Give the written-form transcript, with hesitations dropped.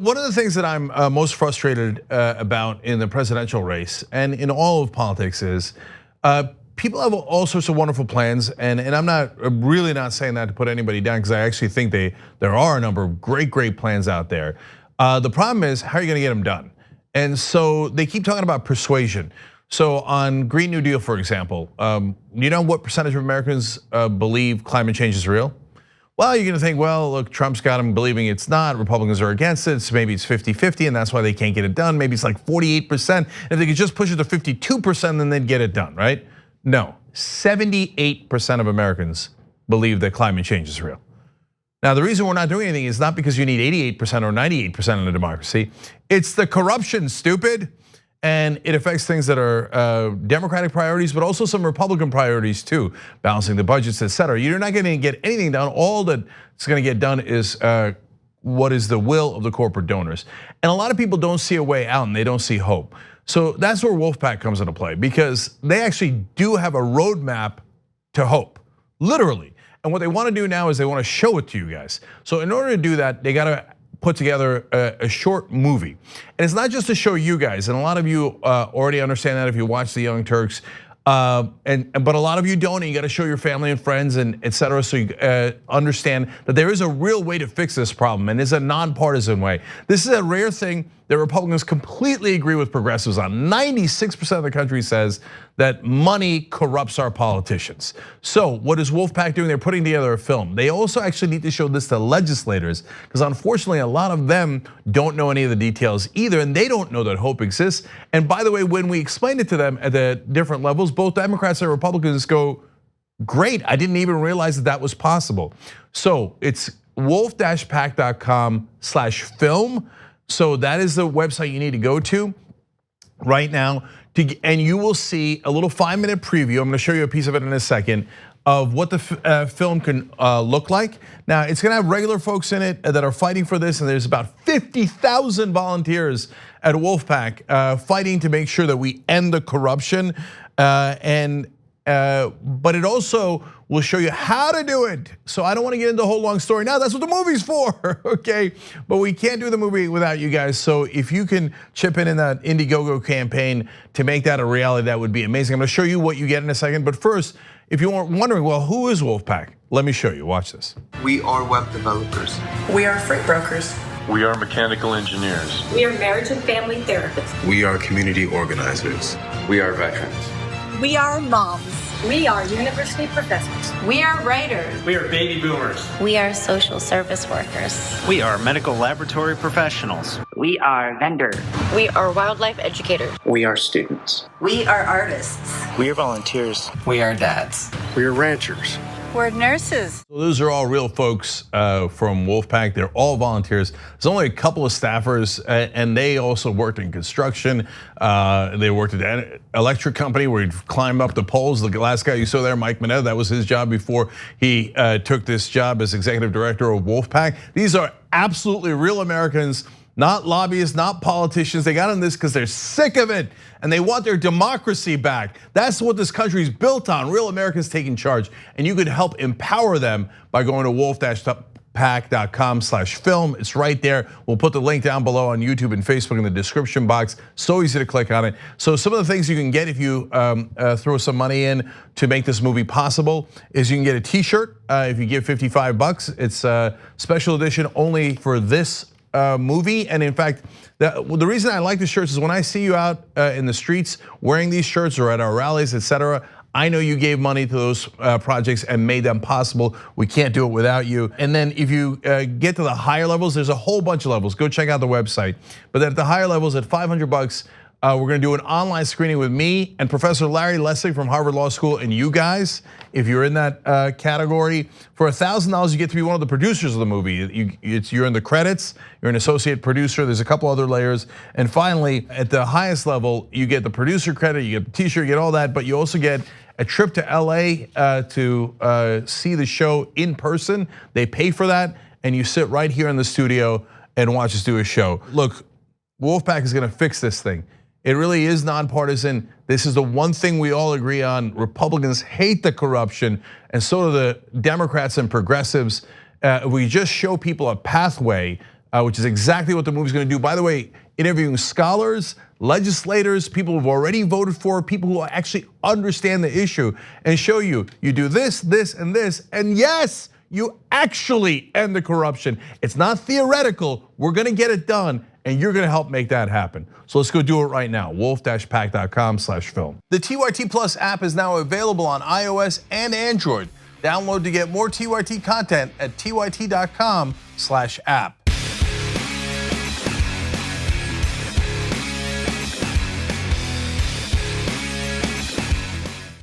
one of the things that I'm most frustrated about in the presidential race and in all of politics is people have all sorts of wonderful plans, and I'm really not saying that to put anybody down, because I actually think there are a number of great plans out there. The problem is, how are you going to get them done? And so they keep talking about persuasion. So on Green New Deal, for example, you know what percentage of Americans believe climate change is real? Well, you're gonna think, well, look, Trump's got them believing it's not, Republicans are against it, so maybe it's 50-50, and that's why they can't get it done. Maybe it's like 48%. If they could just push it to 52%, then they'd get it done, right? No, 78% of Americans believe that climate change is real. Now, the reason we're not doing anything is not because you need 88% or 98% in a democracy. It's the corruption, stupid. And it affects things that are Democratic priorities, but also some Republican priorities too, balancing the budgets, et cetera. You're not gonna get anything done. All that's gonna get done is what is the will of the corporate donors. And a lot of people don't see a way out, and they don't see hope. So that's where Wolf-PAC comes into play, because they actually do have a roadmap to hope, literally. And what they wanna do now is they wanna show it to you guys. So in order to do that, they gotta put together a short movie. And it's not just to show you guys, and a lot of you already understand that if you watch the Young Turks, but a lot of you don't, and you gotta show your family and friends and et cetera, so you understand that there is a real way to fix this problem, and it's a nonpartisan way. This is a rare thing that Republicans completely agree with progressives on. 96% of the country says that money corrupts our politicians. So what is Wolf-PAC doing? They're putting together a film. They also actually need to show this to legislators, because unfortunately a lot of them don't know any of the details either, and they don't know that hope exists. And by the way, when we explain it to them at the different levels, both Democrats and Republicans go, great, I didn't even realize that was possible. So it's wolf-pac.com/film. So that is the website you need to go to right now, and you will see a little 5-minute preview. I'm gonna show you a piece of it in a second of what the film can look like. Now, it's gonna have regular folks in it that are fighting for this, and there's about 50,000 volunteers at Wolf-PAC fighting to make sure that we end the corruption. But it also will show you how to do it. So I don't want to get into the whole long story now. That's what the movie's for, okay? But we can't do the movie without you guys. So if you can chip in that Indiegogo campaign to make that a reality, that would be amazing. I'm gonna show you what you get in a second. But first, if you are wondering, well, who is Wolf-PAC? Let me show you, watch this. We are web developers. We are freight brokers. We are mechanical engineers. We are marriage and family therapists. We are community organizers. We are veterans. We are moms. We are university professors. We are writers. We are baby boomers. We are social service workers. We are medical laboratory professionals. We are vendors. We are wildlife educators. We are students. We are artists. We are volunteers. We are dads. We are ranchers. We're nurses. So those are all real folks from Wolf-PAC. They're all volunteers. There's only a couple of staffers, and they also worked in construction. They worked at an electric company where he'd climb up the poles. The last guy you saw there, Mike Mineta, that was his job before he took this job as executive director of Wolf-PAC. These are absolutely real Americans, not lobbyists, not politicians. They got on this because they're sick of it and they want their democracy back. That's what this country is built on, real Americans taking charge. And you could help empower them by going to wolf-pac.com/film. It's right there. We'll put the link down below on YouTube and Facebook in the description box. So easy to click on it. So some of the things you can get if you throw some money in to make this movie possible is you can get a t-shirt if you give $55. It's a special edition only for this movie. And in fact, the reason I like the shirts is when I see you out in the streets wearing these shirts or at our rallies, et cetera, I know you gave money to those projects and made them possible. We can't do it without you. And then if you get to the higher levels, there's a whole bunch of levels. Go check out the website. But at the higher levels, at $500, we're gonna do an online screening with me and Professor Larry Lessig from Harvard Law School and you guys, if you're in that category. For $1,000, you get to be one of the producers of the movie. You're in the credits, you're an associate producer, there's a couple other layers. And finally, at the highest level, you get the producer credit, you get the t-shirt, you get all that, but you also get a trip to LA to see the show in person. They pay for that, and you sit right here in the studio and watch us do a show. Look, Wolf-PAC is gonna fix this thing. It really is nonpartisan. This is the one thing we all agree on. Republicans hate the corruption, and so do the Democrats and progressives. We just show people a pathway which is exactly what the movie's gonna do. By the way, interviewing scholars, legislators, people who've already voted for, people who actually understand the issue, and show you, you do this, this, and this, and yes, you actually end the corruption. It's not theoretical, we're gonna get it done, and you're gonna help make that happen. So let's go do it right now, wolf-pac.com/film. The TYT Plus app is now available on iOS and Android. Download to get more TYT content at tyt.com/app.